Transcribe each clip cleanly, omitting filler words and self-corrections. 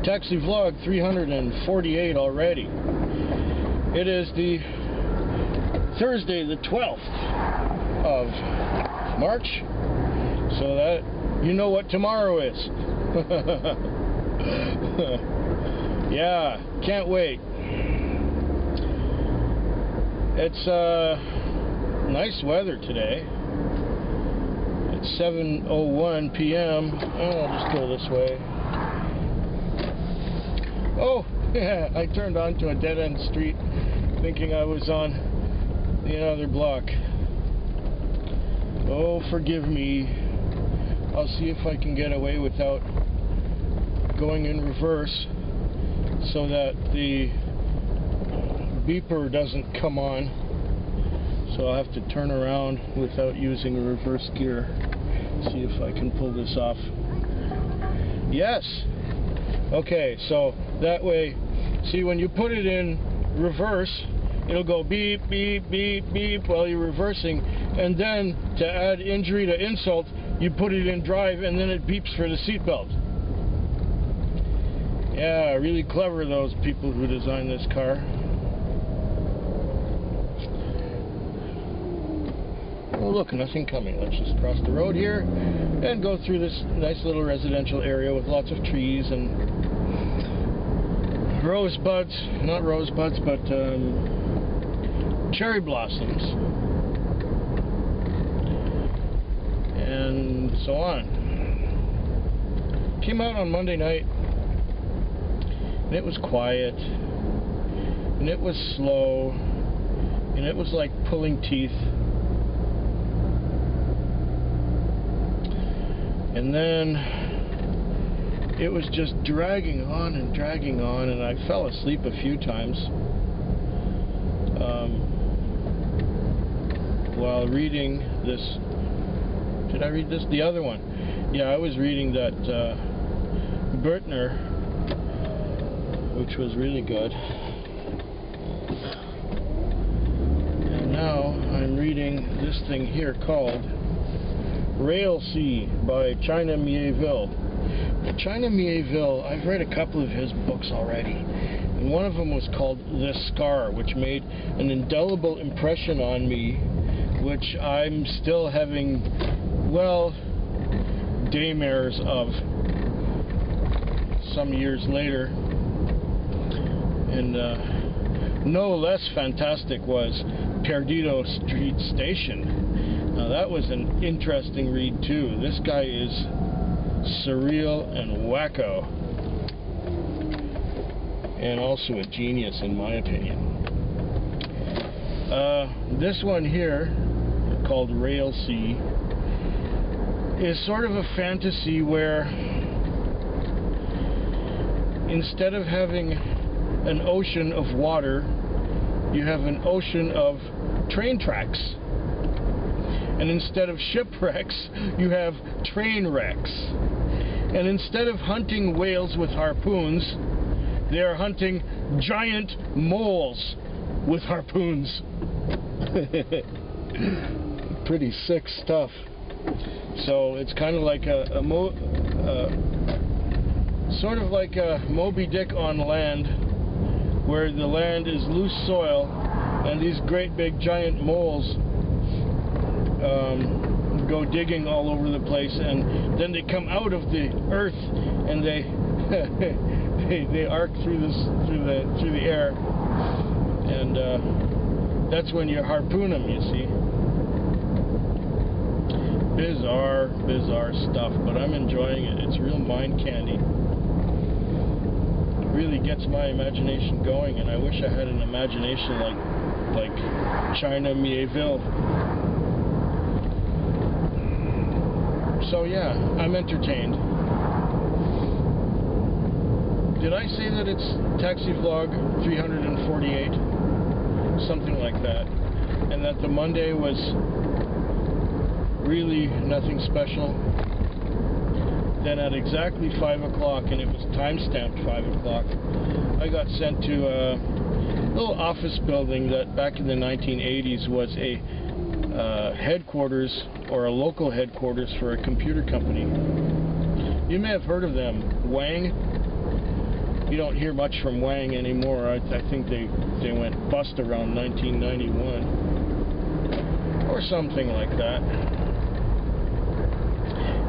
Taxi Vlog 348 already. It is the Thursday the 12th of March, so that you know what tomorrow is. Yeah, can't wait. It's nice weather today. It's 7:01 p.m. I'll just go this way. Oh, yeah, I turned onto a dead-end street thinking I was on the other block. Oh, forgive me. I'll see if I can get away without going in reverse so that the beeper doesn't come on. So I'll have to turn around without using a reverse gear. See if I can pull this off. Yes! Okay, so that way, see, when you put it in reverse, it'll go beep, beep, beep, beep while you're reversing, and then to add injury to insult, you put it in drive and then it beeps for the seatbelt. Yeah, really clever, those people who designed this car. Oh look, nothing coming. Let's just cross the road here and go through this nice little residential area with lots of trees and rosebuds, not rosebuds, but cherry blossoms and so on. Came out on Monday night and it was quiet and it was slow and it was like pulling teeth. And then it was just dragging on, and I fell asleep a few times while reading this. Did I read this? The other one. Yeah, I was reading that Bertner, which was really good. And now I'm reading this thing here called Railsea by China Miéville. China Miéville, I've read a couple of his books already, and one of them was called The Scar, which made an indelible impression on me, which I'm still having, well, daymares of some years later. And no less fantastic was Perdido Street Station. Now that was an interesting read too. This guy is surreal and wacko, and also a genius in my opinion. This one here, called Railsea, is sort of a fantasy where instead of having an ocean of water, you have an ocean of train tracks. And instead of shipwrecks, you have train wrecks. And instead of hunting whales with harpoons, they are hunting giant moles with harpoons. Pretty sick stuff. So it's kind of like sort of like a Moby Dick on land, where the land is loose soil, and these great big giant moles go digging all over the place, and then they come out of the earth and they they arc through the air, and that's when you harpoon them, you see. Bizarre stuff, but I'm enjoying it. It's real mind candy. It really gets my imagination going, and I wish I had an imagination like China Miéville. So yeah, I'm entertained. Did I say that it's Taxi Vlog 348? Something like that. And that the Monday was really nothing special? Then at exactly 5 o'clock, and it was time-stamped 5 o'clock, I got sent to a little office building that back in the 1980s was a headquarters, or a local headquarters for a computer company. You may have heard of them, Wang. You don't hear much from Wang anymore. I think they went bust around 1991 or something like that.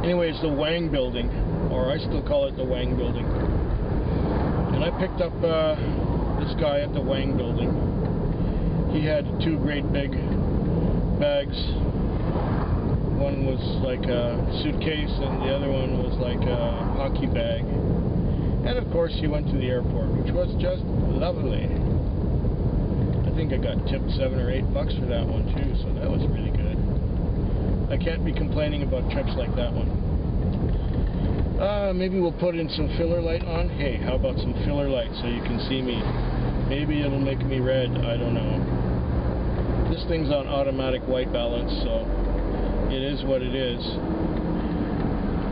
Anyways, the Wang building, or I still call it the Wang building. And I picked up this guy at the Wang building. He had two great big bags. One was like a suitcase and the other one was like a hockey bag. And of course he went to the airport, which was just lovely. I think I got tipped $7 or $8 for that one too, so that was really good. I can't be complaining about trips like that one. Maybe we'll put in some filler light on. Hey, how about some filler light so you can see me? Maybe it'll make me red, I don't know. This thing's on automatic white balance, so it is what it is.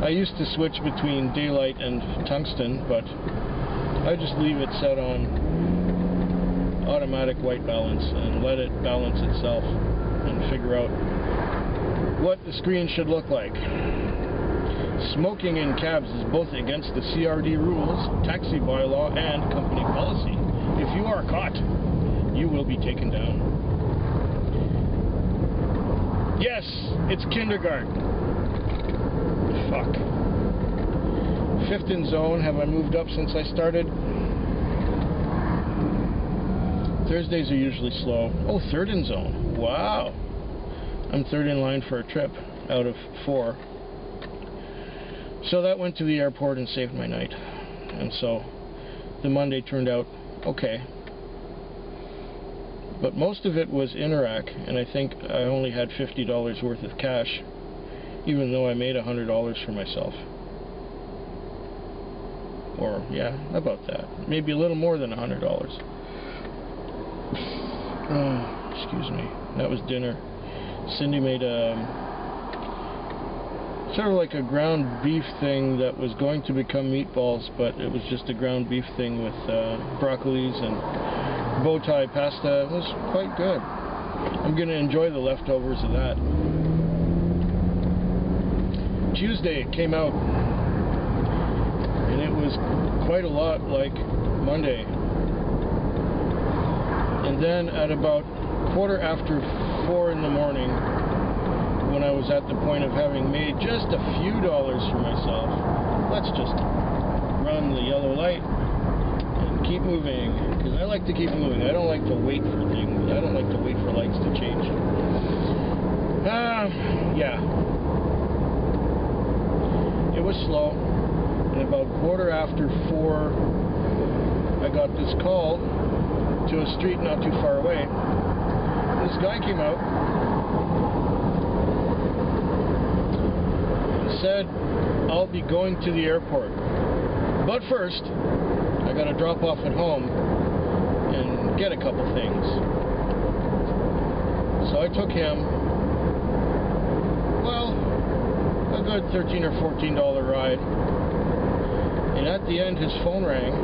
I used to switch between daylight and tungsten, but I just leave it set on automatic white balance and let it balance itself and figure out what the screen should look like. Smoking in cabs is both against the CRD rules, taxi bylaw, and company policy. If you are caught, you will be taken down. Yes, it's kindergarten. Fuck. 5th in zone. Have I moved up since I started? Thursdays are usually slow. Oh, 3rd in zone. Wow. I'm 3rd in line for a trip out of 4. So that went to the airport and saved my night. And so the Monday turned out okay. But most of it was Interac, and I think I only had $50 worth of cash, even though I made $100 for myself. Or, yeah, about that. Maybe a little more than $100. Excuse me. That was dinner. Cindy made sort of like a ground beef thing that was going to become meatballs, but it was just a ground beef thing with broccolis and bow tie pasta. It was quite good. I'm going to enjoy the leftovers of that. Tuesday it came out, and it was quite a lot like Monday. And then at about 4:15 in the morning, when I was at the point of having made just a few dollars for myself, let's just run the yellow light and keep moving, because I like to keep moving. I don't like to wait for things. I don't like to wait for lights to change. Yeah. It was slow, and about 4:15, I got this call to a street not too far away. This guy came out, said, I'll be going to the airport, but first I gotta drop off at home and get a couple things. So I took him, well, a good $13 or $14 ride, and at the end his phone rang,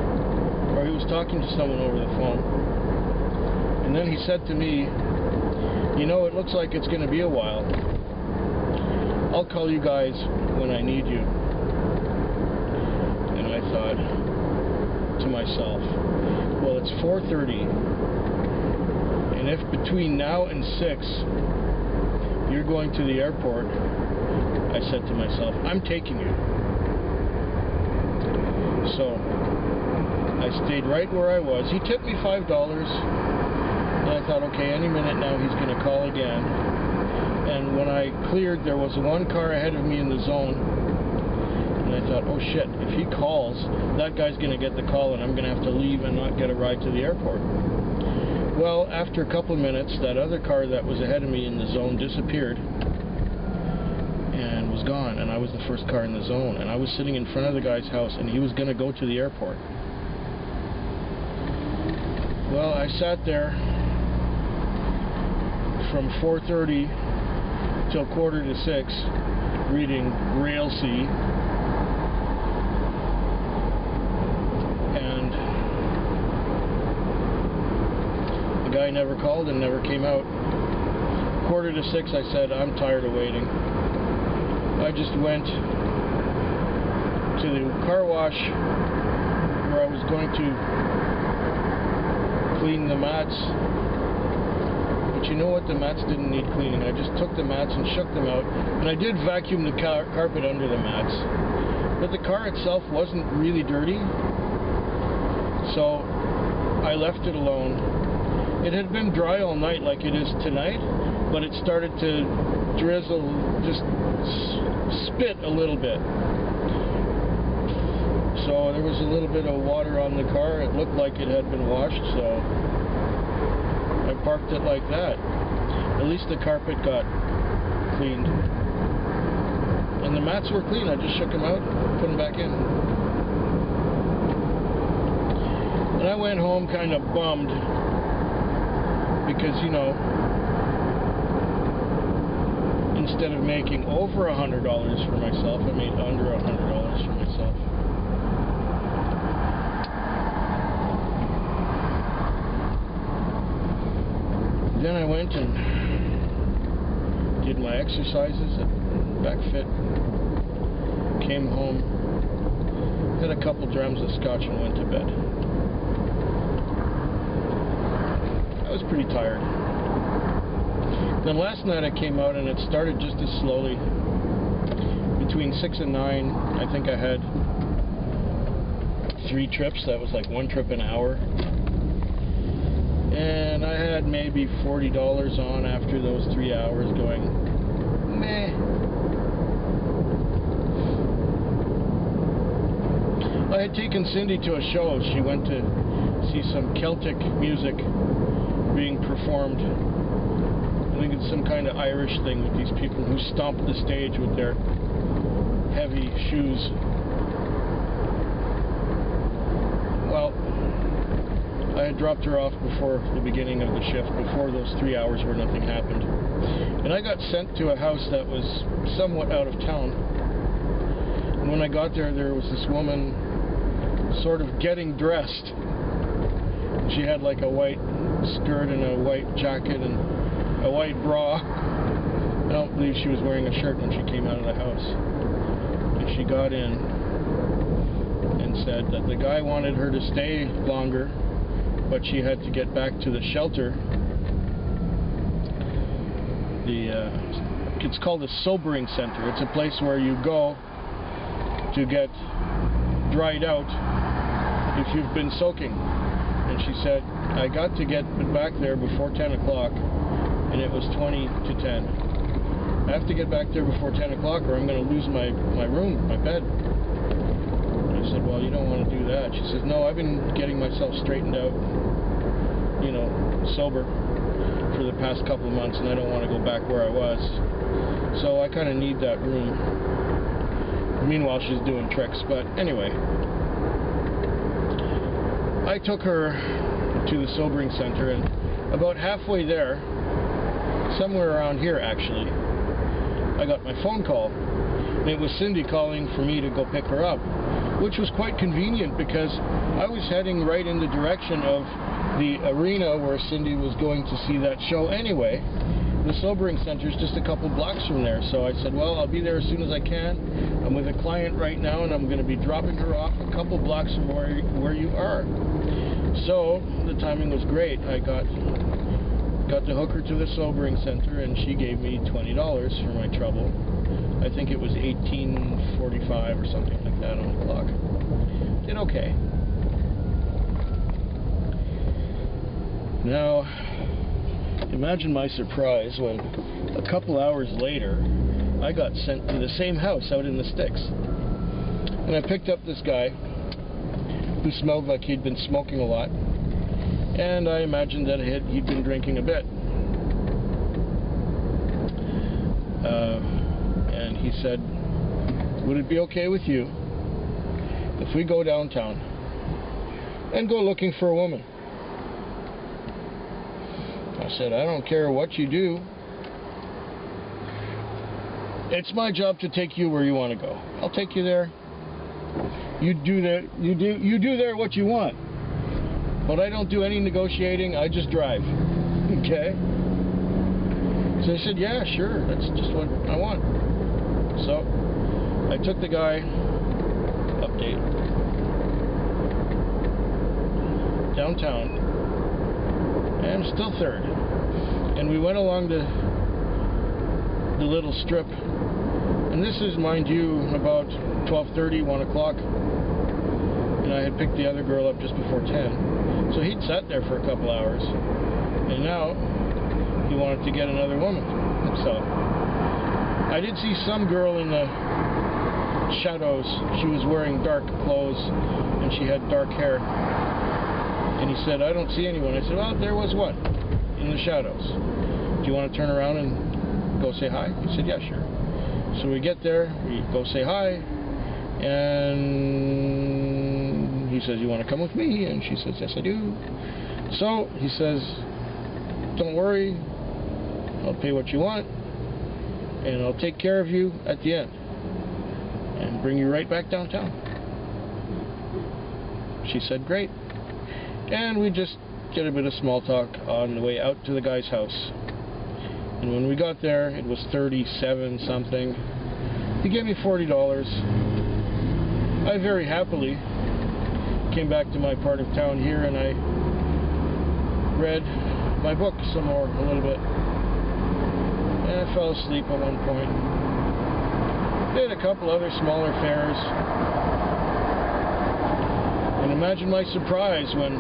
or he was talking to someone over the phone, and then he said to me, you know, it looks like it's gonna be a while. I'll call you guys when I need you. And I thought to myself, well, it's 4:30, and if between now and 6 you're going to the airport, I said to myself, I'm taking you. So I stayed right where I was. He tipped me $5, and I thought, okay, any minute now he's going to call again. And when I cleared, there was one car ahead of me in the zone. And I thought, oh shit, if he calls, that guy's going to get the call and I'm going to have to leave and not get a ride to the airport. Well, after a couple of minutes, that other car that was ahead of me in the zone disappeared and was gone. And I was the first car in the zone. And I was sitting in front of the guy's house and he was going to go to the airport. Well, I sat there from 4:30 till 5:45 reading Railsea, and the guy never called and never came out. 5:45 I said, I'm tired of waiting. I just went to the car wash where I was going to clean the mats. But you know what? The mats didn't need cleaning. I just took the mats and shook them out. And I did vacuum the carpet under the mats. But the car itself wasn't really dirty. So I left it alone. It had been dry all night like it is tonight, but it started to drizzle, just spit a little bit. So there was a little bit of water on the car. It looked like it had been washed, so I parked it like that. At least the carpet got cleaned. And the mats were clean. I just shook them out, put them back in. And I went home kind of bummed because, you know, instead of making over $100 for myself, I made under $100 for myself. Then I went and did my exercises at BackFit. Came home, had a couple drams of scotch and went to bed. I was pretty tired. Then last night I came out and it started just as slowly. Between 6 and 9, I think I had 3 trips. That was like 1 trip an hour. And I had maybe $40 on after those 3 hours going, meh. I had taken Cindy to a show. She went to see some Celtic music being performed. I think it's some kind of Irish thing with these people who stomp the stage with their heavy shoes. Well, I had dropped her off before the beginning of the shift, before those 3 hours where nothing happened. And I got sent to a house that was somewhat out of town. And when I got there, there was this woman sort of getting dressed. She had like a white skirt and a white jacket and a white bra. I don't believe she was wearing a shirt when she came out of the house. And she got in and said that the guy wanted her to stay longer, but she had to get back to the shelter. It's called a sobering center. It's a place where you go to get dried out if you've been soaking. And she said, I got to get back there before 10 o'clock, and it was 20 to 10. I have to get back there before 10 o'clock or I'm going to lose my room, my bed. And I said, well, you don't want to do that. She says, no, I've been getting myself straightened out, you know, sober for the past couple of months, and I don't want to go back where I was. So I kind of need that room. Meanwhile, she's doing tricks, but anyway. I took her to the sobering center, and about halfway there, somewhere around here actually, I got my phone call. And it was Cindy calling for me to go pick her up, which was quite convenient because I was heading right in the direction of the arena where Cindy was going to see that show anyway. The sobering center is just a couple blocks from there, so I said, well, I'll be there as soon as I can. I'm with a client right now, and I'm going to be dropping her off a couple blocks from where you are. So the timing was great. I got to hook her to the sobering center, and she gave me $20 for my trouble. I think it was $18.45 or something like that on the clock. Did okay. Now, imagine my surprise when a couple hours later I got sent to the same house out in the sticks. And I picked up this guy who smelled like he'd been smoking a lot, and I imagined that he'd been drinking a bit. And he said, would it be okay with you if we go downtown and go looking for a woman? I said, I don't care what you do. It's my job to take you where you want to go. I'll take you there. You do there what you want. But I don't do any negotiating. I just drive. Okay? So I said, yeah, sure. That's just what I want. So I took the guy. Update. downtown, and still third. And we went along the little strip, and this is, mind you, about 12:30, 1 o'clock, and I had picked the other girl up just before 10. So he'd sat there for a couple hours, and now he wanted to get another woman. So I did see some girl in the shadows. She was wearing dark clothes, and she had dark hair. And he said, "I don't see anyone." I said, "Well, there was one in the shadows. Do you want to turn around and go say hi?" He said, "Yeah, sure." So we get there, we go say hi, and he says, "You want to come with me?" And she says, "Yes, I do." So he says, "Don't worry, I'll pay what you want, and I'll take care of you at the end, and bring you right back downtown." She said, "Great." And we just did a bit of small talk on the way out to the guy's house. And when we got there, it was 37 something. He gave me $40. I very happily came back to my part of town here, and I read my book some more, a little bit. And I fell asleep at one point. Did a couple other smaller fares. And imagine my surprise when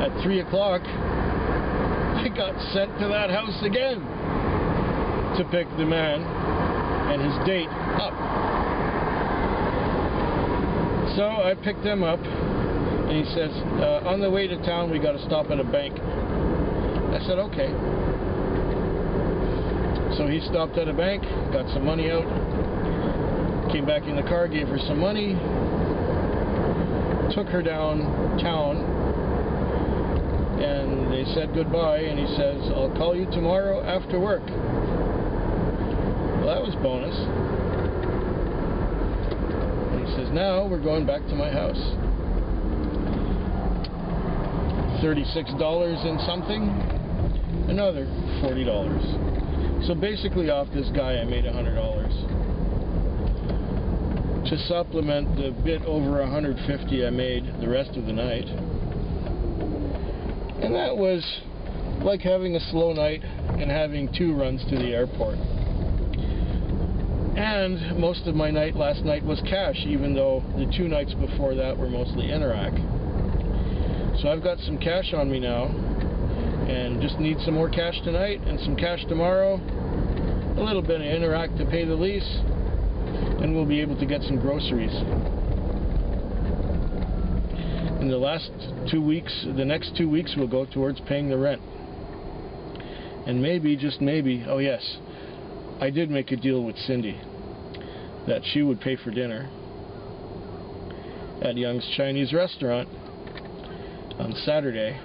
at 3 o'clock I got sent to that house again to pick the man and his date up. So I picked them up, and he says, "On the way to town we got to stop at a bank." I said, "Okay." So he stopped at a bank, got some money out, came back in the car, gave her some money, took her downtown, and they said goodbye, and he says, "I'll call you tomorrow after work." Well, that was bonus. And he says, "Now we're going back to my house." $36 and something, another $40. So basically off this guy I made $100. To supplement the bit over $150 I made the rest of the night. And that was like having a slow night and having 2 runs to the airport. And most of my night last night was cash, even though the 2 nights before that were mostly Interac. So I've got some cash on me now, and just need some more cash tonight and some cash tomorrow, a little bit of Interac to pay the lease, and we'll be able to get some groceries. In the last 2 weeks, the next 2 weeks will go towards paying the rent. And maybe, just maybe, oh yes, I did make a deal with Cindy that she would pay for dinner at Young's Chinese restaurant on Saturday,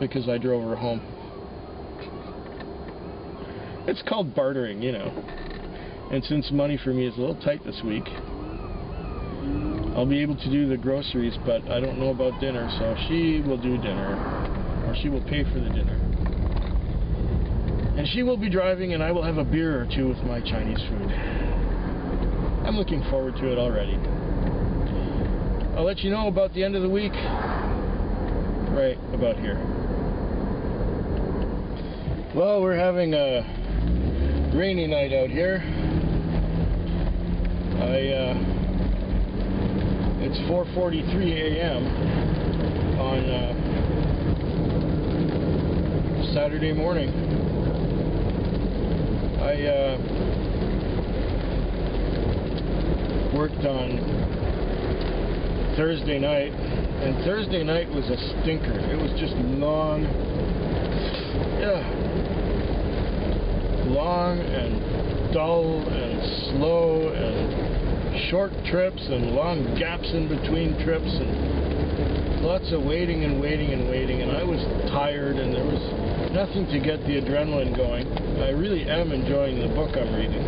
because I drove her home. It's called bartering, you know. And since money for me is a little tight this week, I'll be able to do the groceries, but I don't know about dinner, so she will do dinner, or she will pay for the dinner. And she will be driving, and I will have a beer or 2 with my Chinese food. I'm looking forward to it already. I'll let you know about the end of the week, right about here. Well, we're having a rainy night out here. It's 4:43 a.m. on Saturday morning. I worked on Thursday night, and Thursday night was a stinker. It was just long and dull and slow and short trips and long gaps in between trips and lots of waiting and waiting and waiting, and I was tired and there was nothing to get the adrenaline going. I really am enjoying the book I'm reading.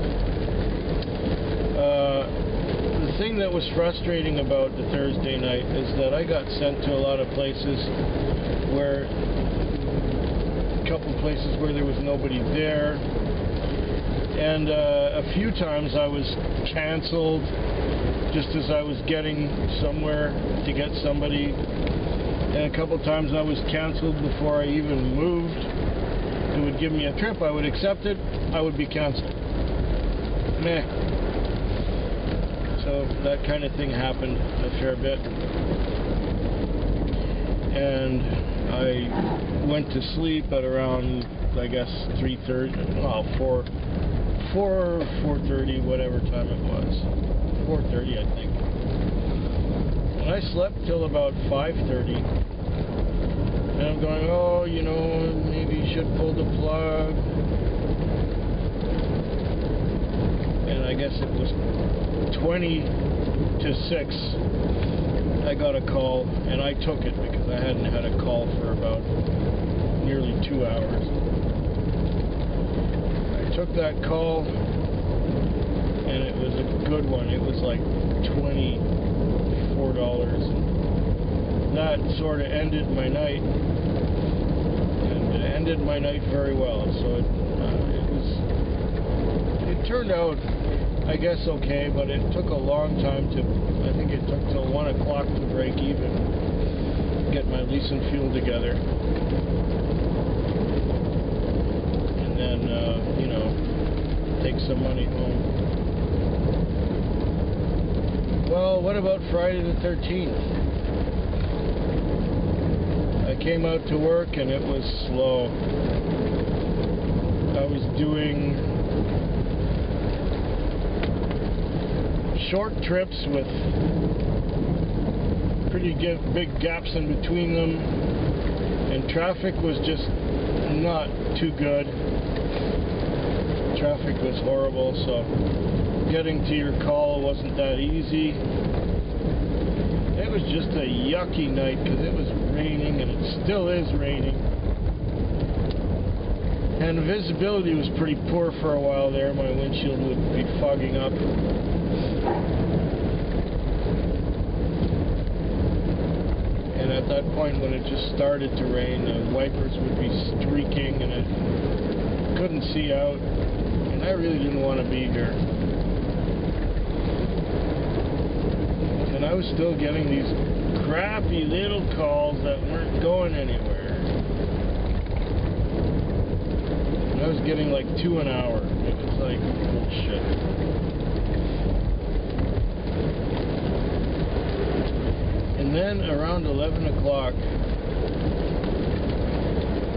The thing that was frustrating about the Thursday night is that I got sent to a lot of places where, a couple places where there was nobody there, and a few times I was canceled just as I was getting somewhere to get somebody. And a couple times I was canceled before I even moved. It would give me a trip, I would accept it, I would be canceled. Meh. So that kind of thing happened a fair bit. And I went to sleep at around, I guess, 3:30, well, 4:30, whatever time it was. 4:30, I think. And I slept till about 5:30. And I'm going, oh, you know, maybe you should pull the plug. And I guess it was 20 to 6. I got a call, and I took it because I hadn't had a call for about nearly 2 hours. I took that call, and it was a good one. It was like $24. That sort of ended my night, and it ended my night very well. So it turned out, I guess, okay, but it took a long time to, I think it took till 1 o'clock to break even, get my lease and fuel together, and then, you know, take some money home. Well, what about Friday the 13th? I came out to work and it was slow. I was doing short trips with pretty big gaps in between them, and traffic was just not too good. Traffic was horrible, so getting to your call wasn't that easy. It was just a yucky night because it was raining, and it still is raining. And the visibility was pretty poor for a while there. My windshield would be fogging up. And at that point, when it just started to rain, the wipers would be streaking, and I couldn't see out. And I really didn't want to be here. And I was still getting these crappy little calls that weren't going anywhere. And I was getting like 2 an hour. It was like bullshit. And then around 11 o'clock,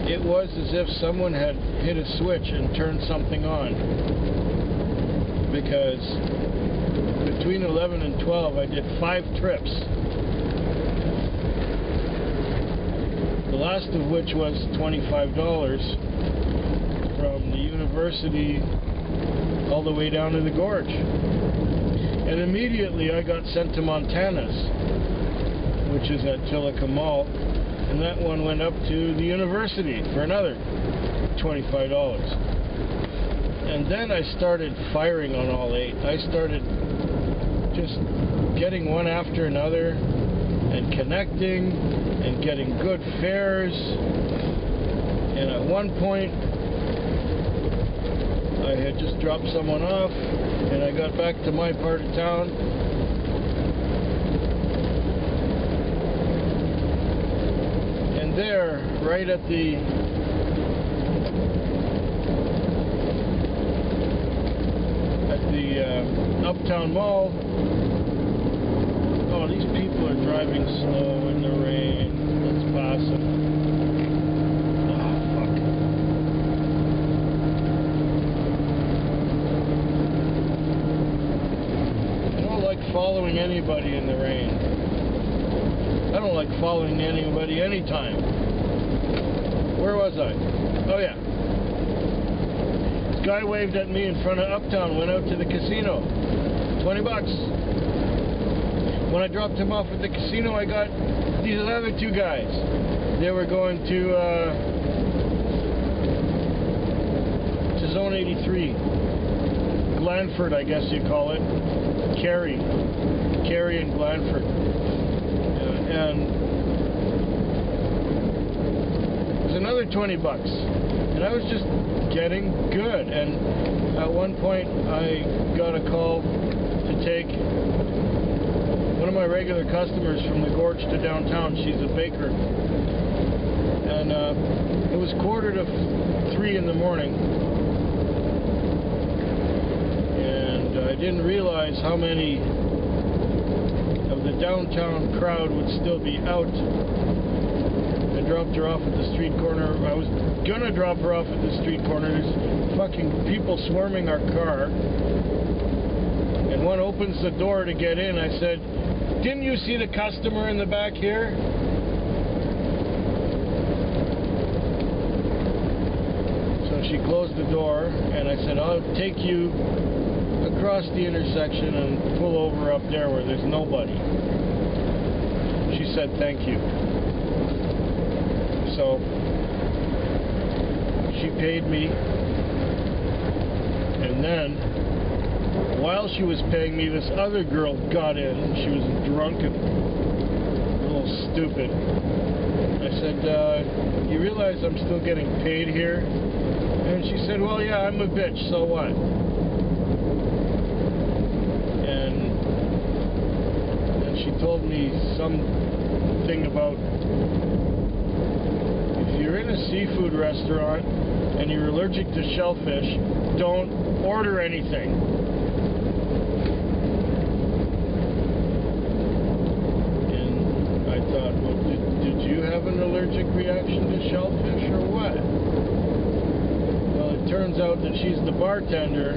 it was as if someone had hit a switch and turned something on. Because between 11 and 12, I did 5 trips. The last of which was $25 from the university all the way down to the gorge. And immediately I got sent to Montana's, which is at Chillico Mall, and that one went up to the university for another $25. And then I started firing on all 8. I started just getting one after another and connecting and getting good fares. And at one point I had just dropped someone off, and I got back to my part of town, and there, right at the Uptown Mall, oh, these people are driving slow in the rain. Let's pass them. Oh, fuck. I don't like following anybody in the rain. I don't like following anybody anytime. Where was I? Oh, yeah. This guy waved at me in front of Uptown, went out to the casino. $20. When I dropped him off at the casino, I got these other 2 guys. They were going to Zone 83. Glanford, I guess you call it. Cary and Glanford. And it was another $20. And I was just getting good. And at one point, I got a call to take of my regular customers from the gorge to downtown. She's a baker. And it was 2:45 in the morning. And I didn't realize how many of the downtown crowd would still be out. I dropped her off at the street corner. I was gonna drop her off at the street corner. There's fucking people swarming our car. And one opens the door to get in. I said, "Didn't you see the customer in the back here?" So she closed the door, and I said, "I'll take you across the intersection and pull over up there where there's nobody." She said, "Thank you." So she paid me, and then while she was paying me, this other girl got in, and she was drunk and a little stupid. I said, "You realize I'm still getting paid here?" And she said, "Well, yeah, I'm a bitch, so what?" And she told me something about, if you're in a seafood restaurant and you're allergic to shellfish, don't order anything. An allergic reaction to shellfish or what? Well, it turns out that she's the bartender,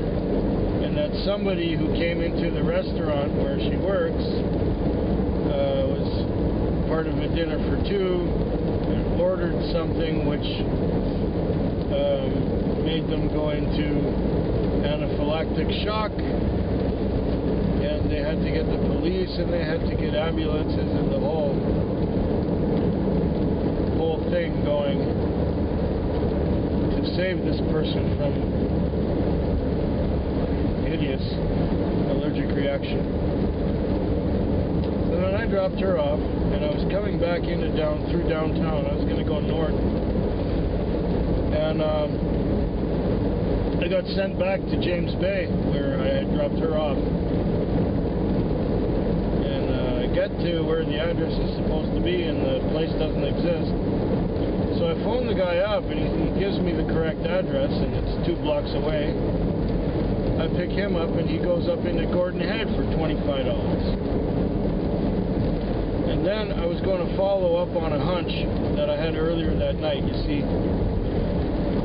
and that somebody who came into the restaurant where she works was part of a dinner for two and ordered something which made them go into anaphylactic shock, and they had to get the police and they had to get ambulances and the whole thing going to save this person from hideous allergic reaction. So then I dropped her off, and I was coming back through downtown. I was going to go north, and I got sent back to James Bay where I had dropped her off. And I get to where the address is supposed to be, and the place doesn't exist. So I phoned the guy up, and he gives me the correct address, and it's 2 blocks away. I pick him up, and he goes up into Gordon Head for $25. And then I was going to follow up on a hunch that I had earlier that night. You see,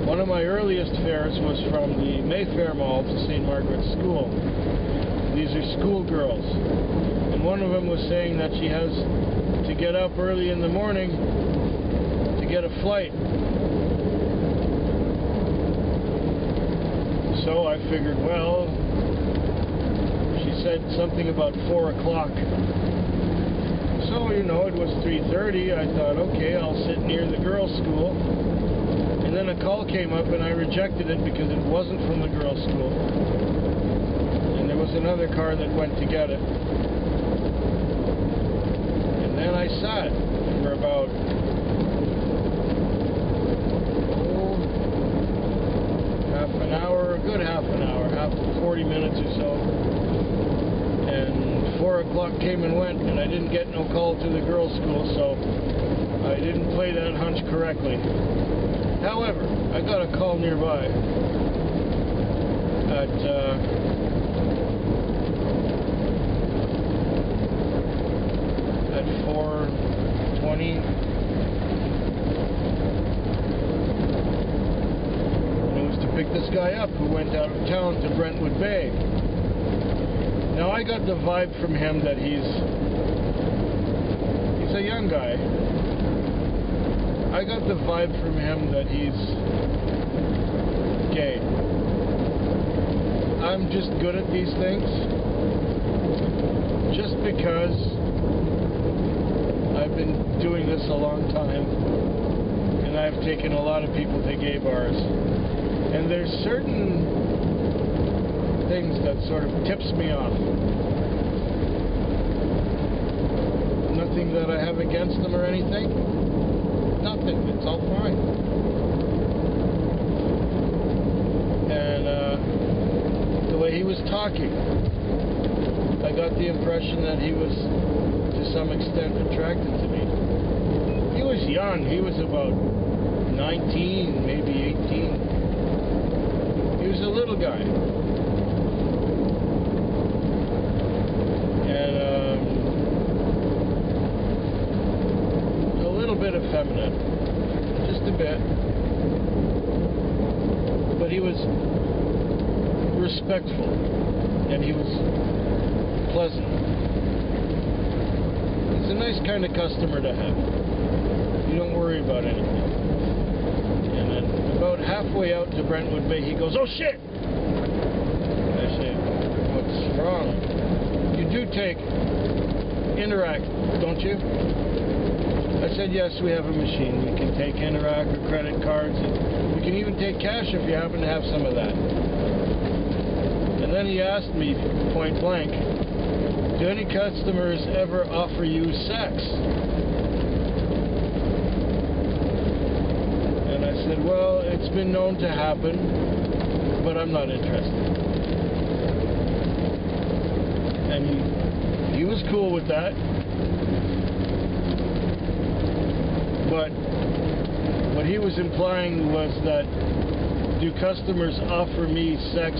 one of my earliest fares was from the Mayfair Mall to St. Margaret's School. These are schoolgirls. And one of them was saying that she has to get up early in the morning get a flight. So I figured, well, she said something about 4 o'clock. So, you know, it was 3:30. I thought, okay, I'll sit near the girls' school. And then a call came up, and I rejected it because it wasn't from the girls' school. And there was another car that went to get it. And then I sat for about a good half an hour, 40 minutes or so, and 4 o'clock came and went, and I didn't get no call to the girls' school, so I didn't play that hunch correctly. However, I got a call nearby at 4:20. Pick this guy up who went out of town to Brentwood Bay. Now I got the vibe from him that he's a young guy. I got the vibe from him that he's gay. I'm just good at these things just because I've been doing this a long time, and I've taken a lot of people to gay bars. And there's certain things that sort of tips me off. Nothing that I have against them or anything. Nothing. It's all fine. And the way he was talking, I got the impression that he was some extent attracted to me. He was young. He was about 19, maybe 18. He was a little guy. And a little bit effeminate. Just a bit. But he was respectful. And he was pleasant. He's a nice kind of customer to have. You don't worry about anything. And then about halfway out to Brentwood Bay, he goes, "Oh shit!" I say, "What's wrong?" "You do take Interac, don't you?" I said, "Yes, we have a machine. We can take Interac or credit cards. And we can even take cash if you happen to have some of that." And then he asked me point blank, "Do any customers ever offer you sex?" And I said, "Well, it's been known to happen, but I'm not interested." And he was cool with that. But what he was implying was that, do customers offer me sex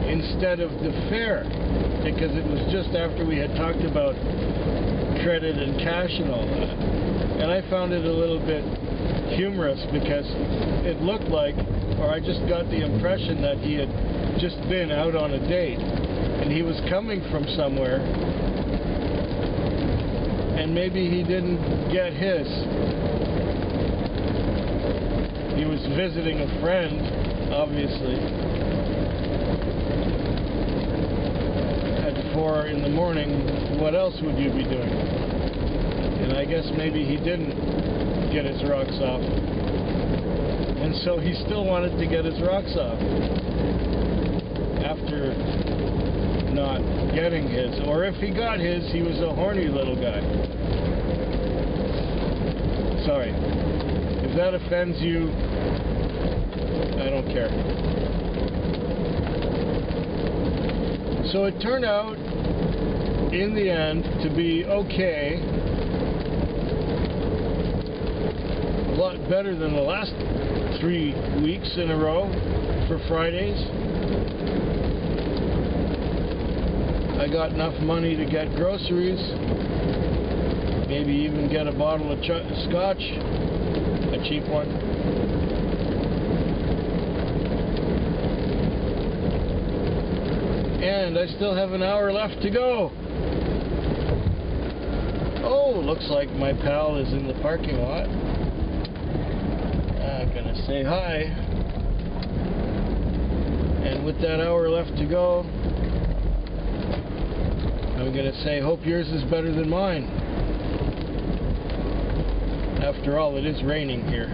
instead of the fare? Because it was just after we had talked about credit and cash and all that. And I found it a little bit humorous because it looked like, or I just got the impression that he had just been out on a date and he was coming from somewhere and maybe he didn't get his. He was visiting a friend, obviously. At 4 in the morning, what else would you be doing? And I guess maybe he didn't get his rocks off. And so he still wanted to get his rocks off after not getting his. Or if he got his, he was a horny little guy. Sorry. If that offends you, I don't care. So it turned out, in the end, to be okay. A lot better than the last 3 weeks in a row for Fridays. I got enough money to get groceries, maybe even get a bottle of scotch, a cheap one. And I still have an hour left to go. Oh, looks like my pal is in the parking lot. I'm gonna say hi. And with that hour left to go, I'm gonna say, hope yours is better than mine. After all, it is raining here.